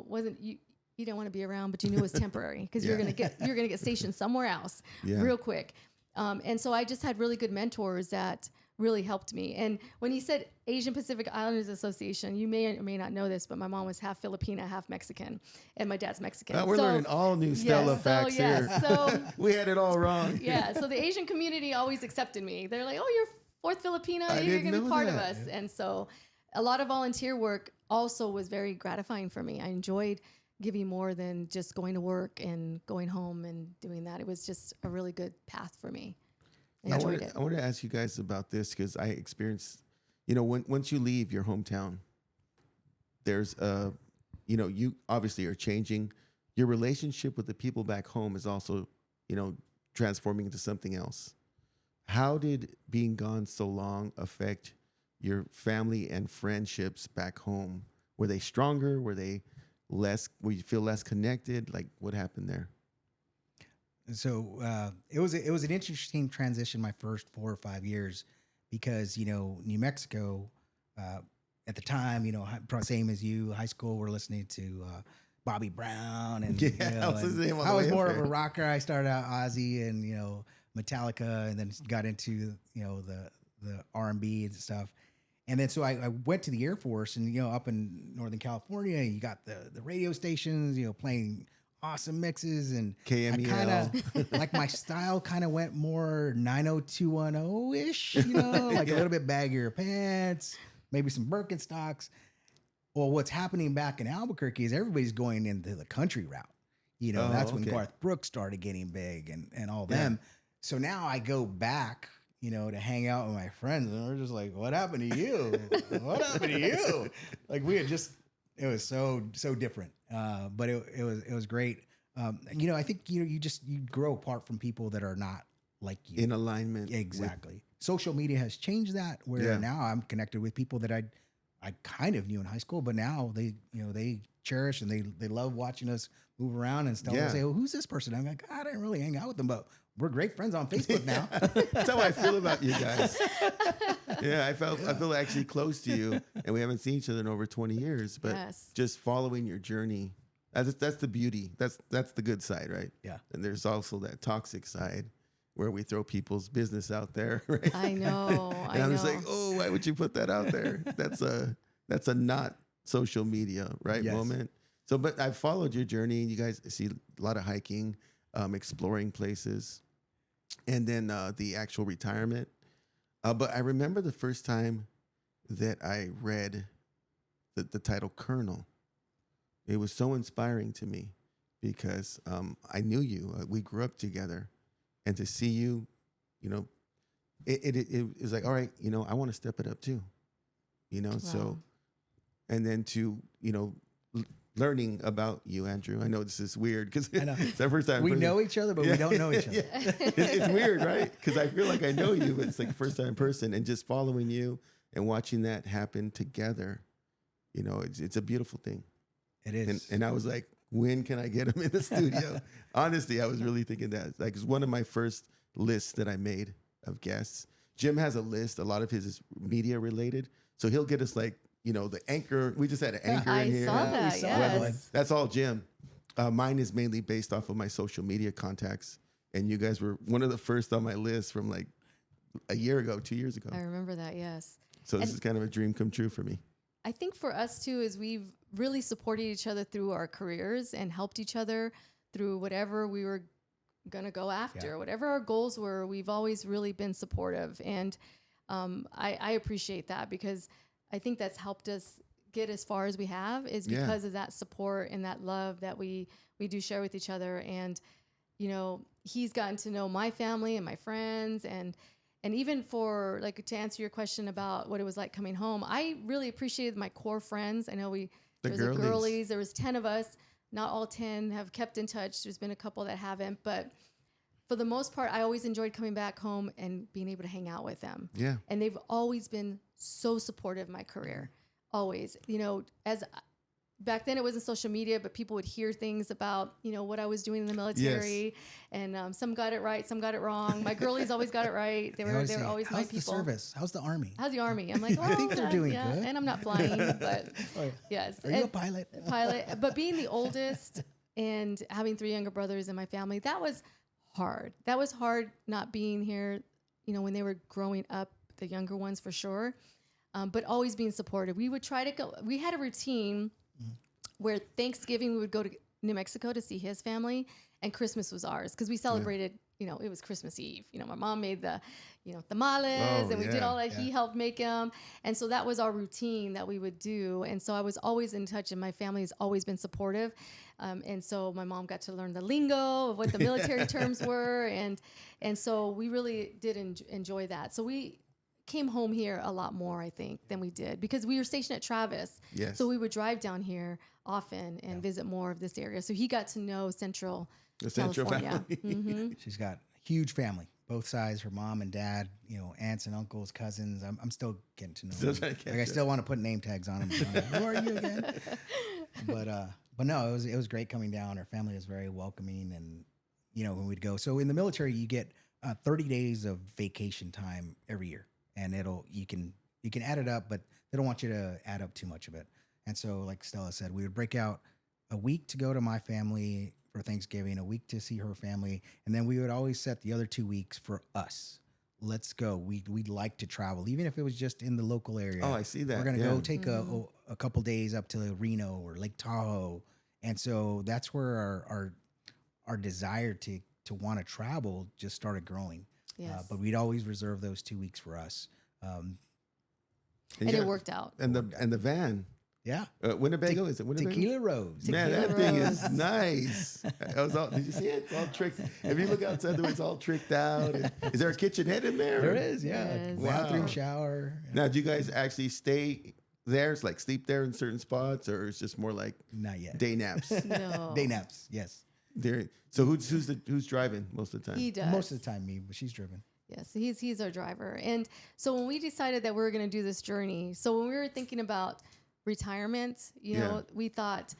wasn't you didn't want to be around, but you knew it was temporary because you're gonna get stationed somewhere else real quick. And so I just had really good mentors that really helped me. And when you said Asian Pacific Islanders Association, you may or may not know this, but my mom was half Filipina, half Mexican, and my dad's Mexican. We're learning all new Stella facts here. So we had it all wrong. Yeah. So the Asian community always accepted me. They're like, "Oh, you're fourth Filipina. You're going to be part of us." And so a lot of volunteer work also was very gratifying for me. I enjoyed giving more than just going to work and going home and doing that. It was just a really good path for me. I want to ask you guys about this because I experienced, once you leave your hometown, there's you obviously are changing. Your relationship with the people back home is also, transforming into something else. How did being gone so long affect your family and friendships back home? Were they stronger? Were they less? Were you feel less connected? Like, what happened there? So it was an interesting transition my first 4 or 5 years because, New Mexico, at the time, same as you, high school, we're listening to Bobby Brown. And, I was more of a rocker. I started out Ozzy and, Metallica, and then got into, the R&B and stuff. And then so I went to the Air Force, and, up in Northern California, you got the radio stations, playing awesome mixes, and KMEL. I kind of like my style kind of went more 90210-ish, like a little bit baggier pants, maybe some Birkenstocks. Well, what's happening back in Albuquerque is everybody's going into the country route. That's when Garth Brooks started getting big and all them. So now I go back, to hang out with my friends, and we're just like, what happened to you? What happened to you? Like we had just, it was so different. But it was great. I think, you grow apart from people that are not like you. In alignment. Exactly. Social media has changed that where now I'm connected with people that I kind of knew in high school, but now they cherish and they love watching us move around, and Stella will say, "Oh, who's this person?" I'm like, I didn't really hang out with them, but we're great friends on Facebook now. That's how I feel about you guys. Yeah, I feel actually close to you, and we haven't seen each other in over 20 years, but just following your journey. That's the beauty. That's the good side, right? Yeah. And there's also that toxic side where we throw people's business out there, right? I know. And I'm just like, oh, why would you put that out there? That's a not social media, right? Moment. So, but I followed your journey. You guys see a lot of hiking. exploring places, and then the actual retirement. But I remember the first time that I read the title Colonel. It was so inspiring to me because I knew you. We grew up together, and to see you, you know, it was like, all right, you know, I want to step it up too, you know. Wow. So, and then to, you know, learning about you, Andrew. I know this is weird because it's the first time We know each other, but we don't know each other. It's weird, right? Because I feel like I know you, but it's like first time person, and just following you and watching that happen together, you know, it's a beautiful thing. It is. And I was like, when can I get him in the studio? Honestly, I was really thinking that. Like, it's one of my first lists that I made of guests. Jim has a list. A lot of his is media related. So he'll get us like, you know, the anchor. We just had an anchor in here. I saw that, yes. That's all Jim. Mine is mainly based off of my social media contacts. And you guys were one of the first on my list from like a year ago, 2 years ago. I remember that, yes. So this is kind of a dream come true for me. I think for us too is we've really supported each other through our careers and helped each other through whatever we were gonna go after, whatever our goals were. We've always really been supportive, and I appreciate that because I think that's helped us get as far as we have is because of that support and that love that we do share with each other. And you know, he's gotten to know my family and my friends, and even for, like, to answer your question about what it was like coming home, I really appreciated my core friends. I know there was the girlies. There was 10 of us. Not all 10 have kept in touch. There's been a couple that haven't. But for the most part, I always enjoyed coming back home and being able to hang out with them. Yeah. And they've always been so supportive of my career. Always. You know, back then it wasn't social media, but people would hear things about, you know, what I was doing in the military. Yes. And some got it right, some got it wrong. My girlies always got it right. They were always my people. How's the service? How's the Army? How's the Army? I'm like, I think they're doing good. And I'm not flying, but yes. Are you a pilot? Pilot. But being the oldest and having 3 younger brothers in my family, that was hard. That was hard not being here, you know, when they were growing up, the younger ones for sure. But always being supportive. We would try to go, we had a routine where Thanksgiving we would go to New Mexico to see his family, and Christmas was ours because we celebrated, you know, it was Christmas Eve. You know, my mom made the, you know, tamales, and we did all that. He helped make them. And so that was our routine that we would do. And so I was always in touch, and my family has always been supportive. And so my mom got to learn the lingo of what the military terms were. And so we really did enjoy that. So we came home here a lot more, I think, than we did because we were stationed at Travis. Yes. So we would drive down here often and visit more of this area. So he got to know Central California. Family. She's got a huge family, both sides, her mom and dad, you know, aunts and uncles, cousins. I'm still getting to know them. Like, I still want to put name tags on them. Who are you again? But no, it was great coming down. Her family was very welcoming, and you know, when we'd go. So in the military, you get 30 days of vacation time every year. And you can add it up, but they don't want you to add up too much of it. And so, like Stella said, we would break out a week to go to my family for Thanksgiving, a week to see her family, and then we would always set the other 2 weeks for us. Let's go. We'd like to travel, even if it was just in the local area. Oh, I see that. We're gonna go take a couple days up to Reno or Lake Tahoe, and so that's where our desire to want to travel just started growing. Yes. But we'd always reserve those 2 weeks for us. And it worked out. And the van. Yeah. Winnebago, is it Winnebago? Tequila Rose. Man, that thing is nice. Did you see it? It's all tricked. If you look outside the way, it's all tricked out. Is there a kitchenette in there? There is, yeah. Yes. Bathroom, shower. Now, do you guys actually stay there? It's like sleep there in certain spots, or it's just more like Not yet. day naps? No. Day naps, yes. So who's driving most of the time? He does. Most of the time me, but she's driven. Yes, he's our driver. And so when we decided that we were going to do this journey, so when we were thinking about retirement, you know, we thought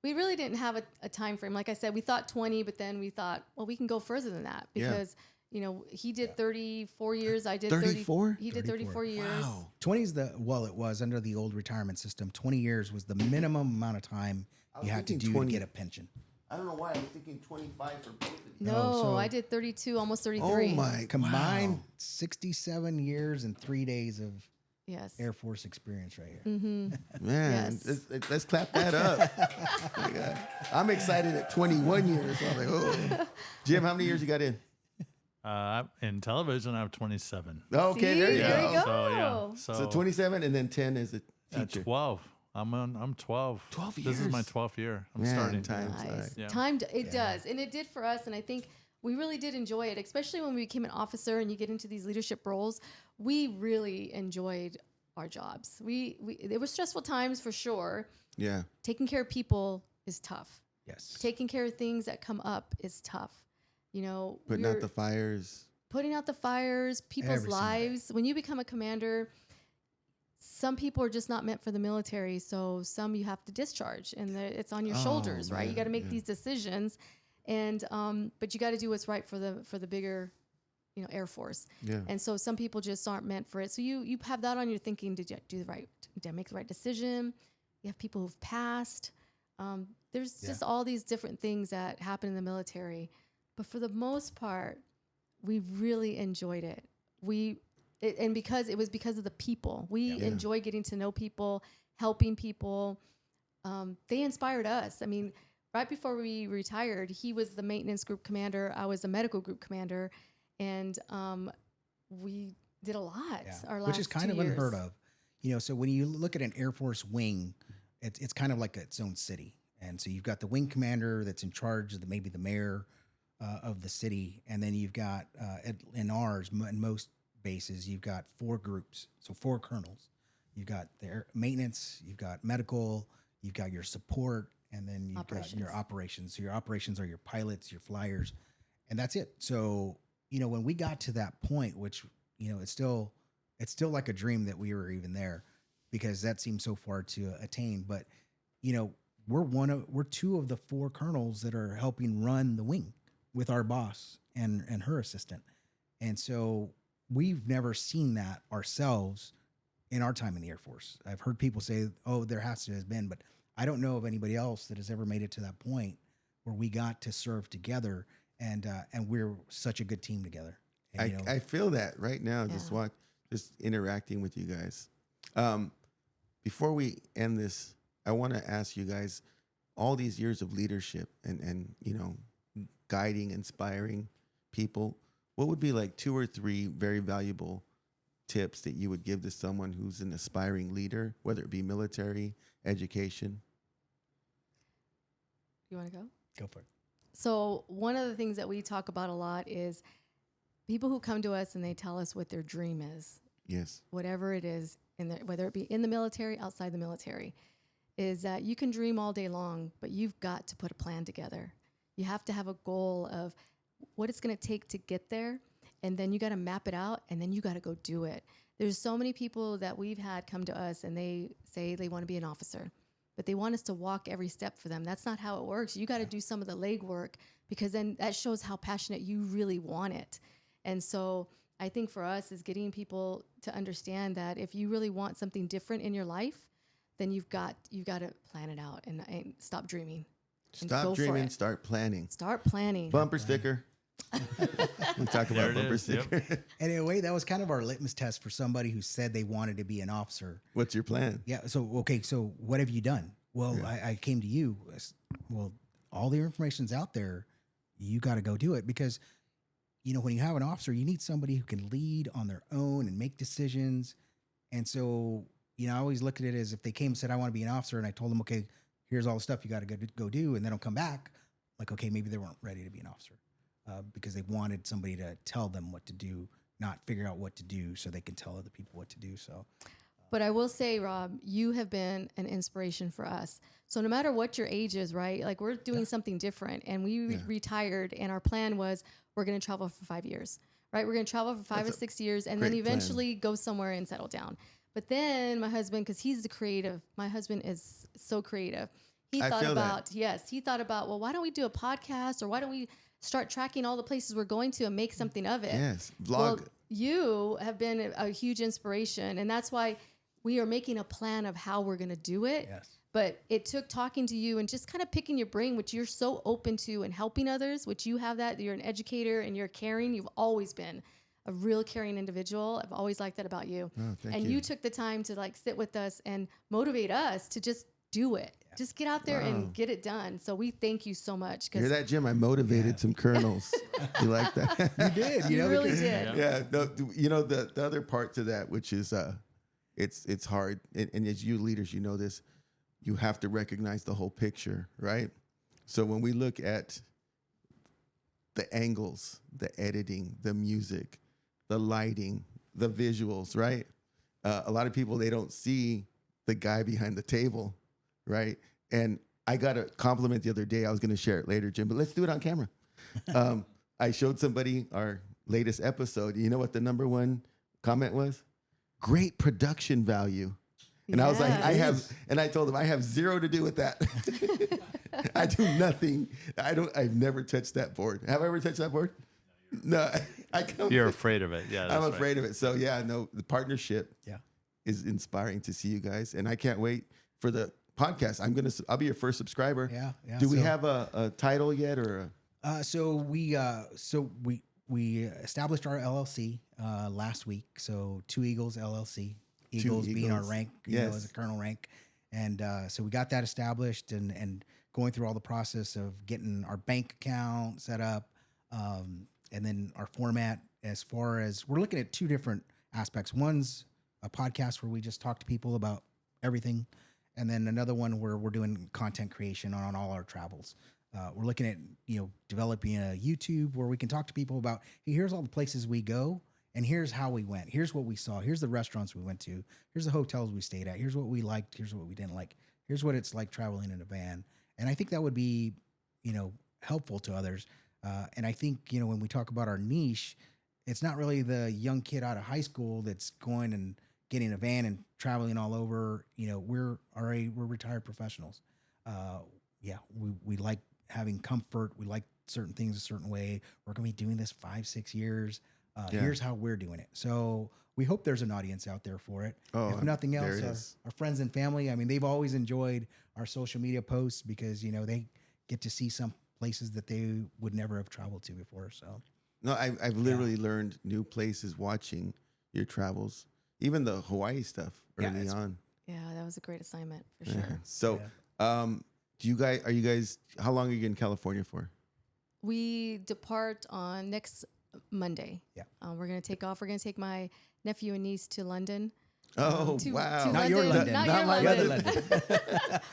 we really didn't have a time frame. Like I said, we thought 20, but then we thought, well, we can go further than that because you know, he did 34 years. I did 34. He did 34 years. Wow. 20 is it was under the old retirement system. 20 years was the minimum amount of time you had to do to get a pension. I don't know why. I was thinking 25 for both of you. No, so- I did 32, almost 33. Oh my! Combined Wow. 67 years and 3 days of Yes. Air Force experience right here. Man, Yes. let's clap that up. Oh my God. I'm excited at 21 years. So I'm like, oh. Jim, how many years you got in? In television, I'm 27. Okay, See? there you There go. you go. So So 27 and then 10 as a teacher. 12. I'm 12. 12 This is my years. 12th year. I'm Man, starting. time Nice. flies. Yeah. It does. And it did for us. And I think we really did enjoy it, especially when we became an officer and you get into these leadership roles. We really enjoyed our jobs. There were stressful times for sure. Yeah. Taking care of people is tough. Yes. Taking care of things that come up is tough. You know, Putting out the fires. putting out the fires, people's Every single day. lives. When you become a commander, some people are just not meant for the military. So some you have to discharge, and it's on your shoulders, right? You man, got to make yeah. these decisions, and but you got to do what's right for the bigger, Air Force. Yeah. And so some people just aren't meant for it. So you have that on your thinking. Did I make the right decision? You have people who've passed. There's just all these different things that happen in the military. But for the most part, we really enjoyed it. And because it was because of the people. We enjoy getting to know people, helping people. They inspired us. I mean, right before we retired, he was the maintenance group commander. I was the medical group commander. And we did a lot. Our last Which is kind 2 of years. unheard of. So when you look at an Air Force wing, it's kind of like its own city. And so you've got the wing commander that's in charge of maybe the mayor of the city. And then you've got, in ours, in most bases, you've got 4 groups. So 4 colonels. You've got their maintenance, you've got medical, you've got your support, and then you've got your operations. So your operations are your pilots, your flyers, and that's it. So, when we got to that point, which, it's still like a dream that we were even there, because that seems so far to attain. But, we're 2 of the 4 colonels that are helping run the wing with our boss and her assistant. And so we've never seen that ourselves in our time in the Air Force. I've heard people say, oh, there has to have been, but I don't know of anybody else that has ever made it to that point where we got to serve together and we're such a good team together. And, I feel that right now, just interacting with you guys. Before we end this, I want to ask you guys, all these years of leadership and guiding, inspiring people, what would be like 2 or 3 very valuable tips that you would give to someone who's an aspiring leader, whether it be military, education? You want to go? go for it. So one of the things that we talk about a lot is people who come to us and they tell us what their dream is. Yes. Whatever it is, whether it be in the military, outside the military, is that you can dream all day long, but you've got to put a plan together. You have to have a goal of what it's going to take to get there, and then you got to map it out, and then you got to go do it. There's so many people that we've had come to us, and they say they want to be an officer, but they want us to walk every step for them. That's not how it works. You got to do some of the legwork, because then that shows how passionate you really want it. And so I think for us is getting people to understand that if you really want something different in your life, then you've got to plan it out and stop dreaming. Stop dreaming, start planning. Start planning. Bumper sticker. We talk about bumper sticker. Yep. And in a way, that was kind of our litmus test for somebody who said they wanted to be an officer. What's your plan? Yeah. So, okay. So what have you done? Well, I came to you. Well, all the information's out there. You got to go do it, because, when you have an officer, you need somebody who can lead on their own and make decisions. And so, I always look at it as if they came and said, I want to be an officer. And I told them, okay, here's all the stuff you got to go do. And then I'll come back. Like, okay, maybe they weren't ready to be an officer because they wanted somebody to tell them what to do, not figure out what to do so they can tell other people what to do. So, But I will say, Rob, you have been an inspiration for us. So no matter what your age is, right? Like, we're doing something different, and we retired, and our plan was we're going to travel for 5 years, right? We're going to travel for 5 or 6 years, and then eventually go somewhere and settle down. But then my husband, because he's the creative, my husband is so creative. He thought about, well, why don't we do a podcast, or why don't we start tracking all the places we're going to and make something of it? Yes, vlog. Well, you have been a huge inspiration, and that's why we are making a plan of how we're going to do it. yes. But it took talking to you and just kind of picking your brain, which you're so open to, and helping others, which you have that. You're an educator and you're caring. You've always been a real caring individual. I've always liked that about you. Oh, thank and you took the time to like sit with us and motivate us to just do it. Just get out there and get it done. So we thank you so much. Hear that, Jim? I motivated some colonels. You like that? You did. You really did. Yeah. No, you know, the other part to that, which is it's hard. And as you leaders, you know this, you have to recognize the whole picture, right? So when we look at the angles, the editing, the music, the lighting, the visuals, right? A lot of people, they don't see the guy behind the table, right? And I got a compliment the other day. I was going to share it later, Jim, but let's do it on camera. I showed somebody our latest episode. You know what the number one comment was? Great production value. And I was like, I told them I have zero to do with that. I do nothing. I've never touched that board. Have I ever touched that board? No. You're afraid of it. Yeah. I'm afraid of it. So yeah, no, the partnership Yeah. is inspiring to see you guys. And I can't wait for the podcast. I'll be your first subscriber. Yeah. Yeah. Do we have a title yet or So we established our LLC last week. So Two Eagles LLC. Eagles being our rank, you know, as a colonel rank. And so we got that established and going through all the process of getting our bank account set up, and then our format as far as we're looking at two different aspects. One's a podcast where we just talk to people about everything. And then another one where we're doing content creation on all our travels. We're looking at, developing a YouTube where we can talk to people about, hey, here's all the places we go. And here's how we went. Here's what we saw. Here's the restaurants we went to. Here's the hotels we stayed at. Here's what we liked. Here's what we didn't like. Here's what it's like traveling in a van. And I think that would be, helpful to others. And I think, when we talk about our niche, it's not really the young kid out of high school that's going and getting a van and traveling all over. We're retired professionals. We like having comfort. We like certain things a certain way. We're going to be doing this 5-6 years. Here's how we're doing it. So we hope there's an audience out there for it. If nothing else, our friends and family, I mean, they've always enjoyed our social media posts because, they get to see some places that they would never have traveled to before. So no, I've literally learned new places watching your travels, even the Hawaii stuff early on. Yeah, that was a great assignment for sure. So, how long are you in California for? We depart on next Monday. Yeah. We're going to take off. We're going to take my nephew and niece to London. Wow. To Not your London. Not Not your my London. London.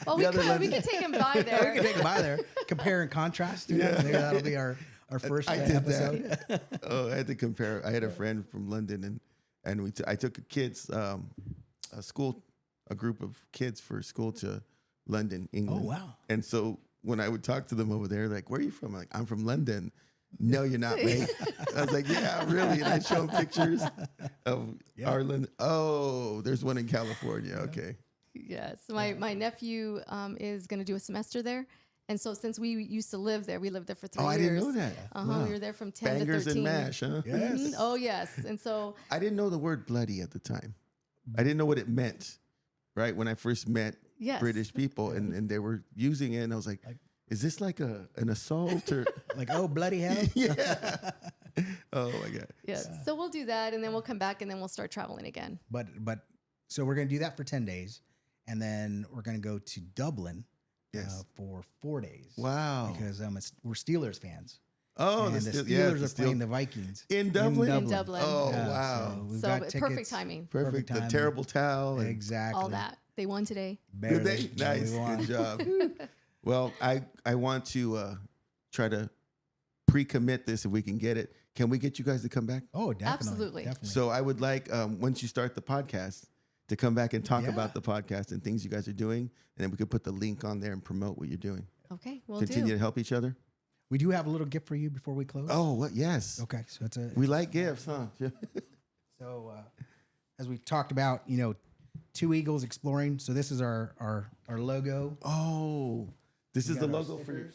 Well, we could take him by there. We can take them by there. Compare and contrast. Maybe that'll be our first episode. That. I had to compare. I had a friend from London, and I took kids, a group of kids for school to London, England. Oh, wow. And so when I would talk to them over there, like, where are you from? I'm like, I'm from London. No, you're not, mate. I was like, yeah, really. And I show them pictures of our London. Oh, there's one in California. Okay. Yes. My nephew is going to do a semester there. And so since we used to live there, we lived there for 3 years. I didn't know that. Wow. We were there from 10 Bangers to 13. and mash, huh? Yes. Mhm. Oh, yes. And so I didn't know the word bloody at the time. I didn't know what it meant, right? When I first met British people and they were using it, and I was like is this like an assault or like, oh, bloody hell? Yeah. Oh my God. yes. So we'll do that and then we'll come back and then we'll start traveling again. But so we're going to do that for 10 days. And then we're going to go to Dublin for 4 days. Wow. Because we're Steelers fans. Oh, and the Steelers are playing the Vikings. In Dublin? In Dublin. Oh, wow. So perfect timing. Perfect. The terrible towel. Exactly. All that. They won today. Did they? Nice. Good job. Well, I want to try to pre-commit this if we can get it. Can we get you guys to come back? Oh, definitely. Absolutely. Definitely. So I would like, once you start the podcast, to come back and talk about the podcast and things you guys are doing. And then we could put the link on there and promote what you're doing. Okay, we'll Continue to help each other. We do have a little gift for you before we close. Oh, what? Yes. Okay. So we like gifts, huh? So as we talked about, Two Eagles exploring. So this is our logo. Oh, this is the logo for you.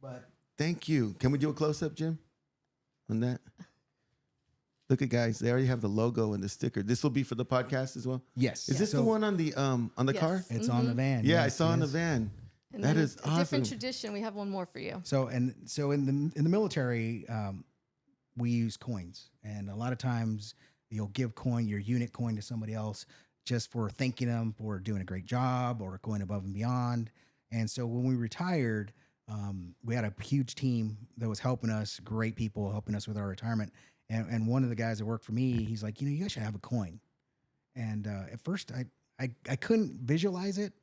But thank you. Can we do a close-up, Jim, on that? Look at guys, they already have the logo and the sticker. This will be for the podcast as well? yes. Is this the one on the car? It's on the van. Yeah, I saw on the van. And that then is a awesome. different tradition. We have one more for you. So in the military, we use coins, and a lot of times you'll give your unit coin to somebody else just for thanking them for doing a great job or going above and beyond. And so when we retired, we had a huge team that was helping us, great people helping us with our retirement. And one of the guys that worked for me, he's like, you guys should have a coin. And at first I couldn't visualize it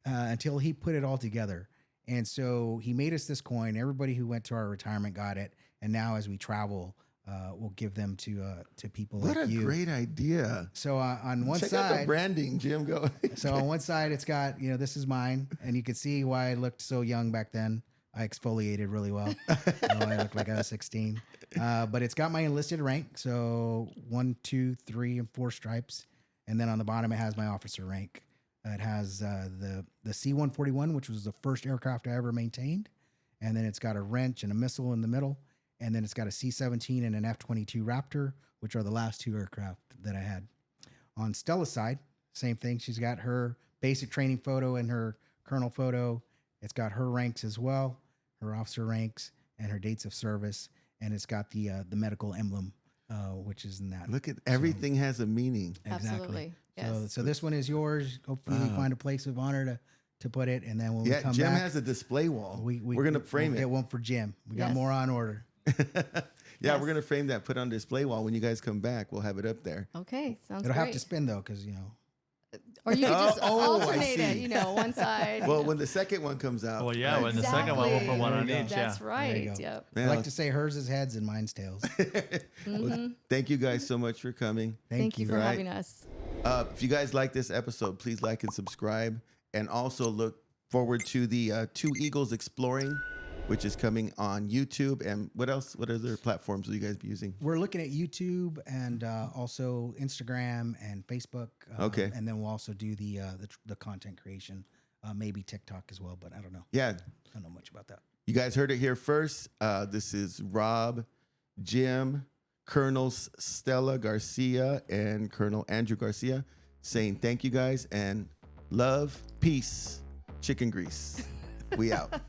until he put it all together. And so he made us this coin. Everybody who went to our retirement got it. And now as we travel, we'll give them to people like you. What a great idea. So on one Check side, out the branding, Jim. Go. so on one side, it's got, this is mine. And you can see why I looked so young back then. I exfoliated really well. I looked like I was 16. But it's got my enlisted rank. So 1, 2, 3, and 4 stripes. And then on the bottom, it has my officer rank. It has the C-141, which was the first aircraft I ever maintained. And then it's got a wrench and a missile in the middle. And then it's got a C-17 and an F-22 Raptor, which are the last 2 aircraft that I had. On Stella's side, same thing. She's got her basic training photo and her colonel photo. It's got her ranks as well, her officer ranks and her dates of service. And it's got the medical emblem, which is in that. Look at everything has a meaning. Absolutely. Yes. So this one is yours. Hopefully you find a place of honor to put it. And then when we come Jim back, has a display wall. We're gonna frame we'll it. Get one for Jim. We got Yes. more on order. Yeah, we're gonna frame that, put on display wall. When you guys come back, we'll have it up there. Okay. Sounds It'll great. have to spin though, because Or you could just I alternate see. it, one side. Well, when the second one comes out. Well, yeah, when the second one, we'll put one on There you each. go. That's Yeah. right. go. Yep. I Man, like to say hers is heads and mine's tails. well, thank you guys so much for coming. Thank you for Right. having us. If you guys like this episode, please like and subscribe, and also look forward to the Two Eagles Exploring, which is coming on YouTube. And what else? What other platforms will you guys be using? We're looking at YouTube and also Instagram and Facebook. Okay. And then we'll also do the content creation, maybe TikTok as well, but I don't know. Yeah, I don't know much about that. you guys heard it here first. This is Rob, Jim, Colonel Stella Garcia, and Colonel Andrew Garcia saying thank you guys and love, peace, chicken grease. We out.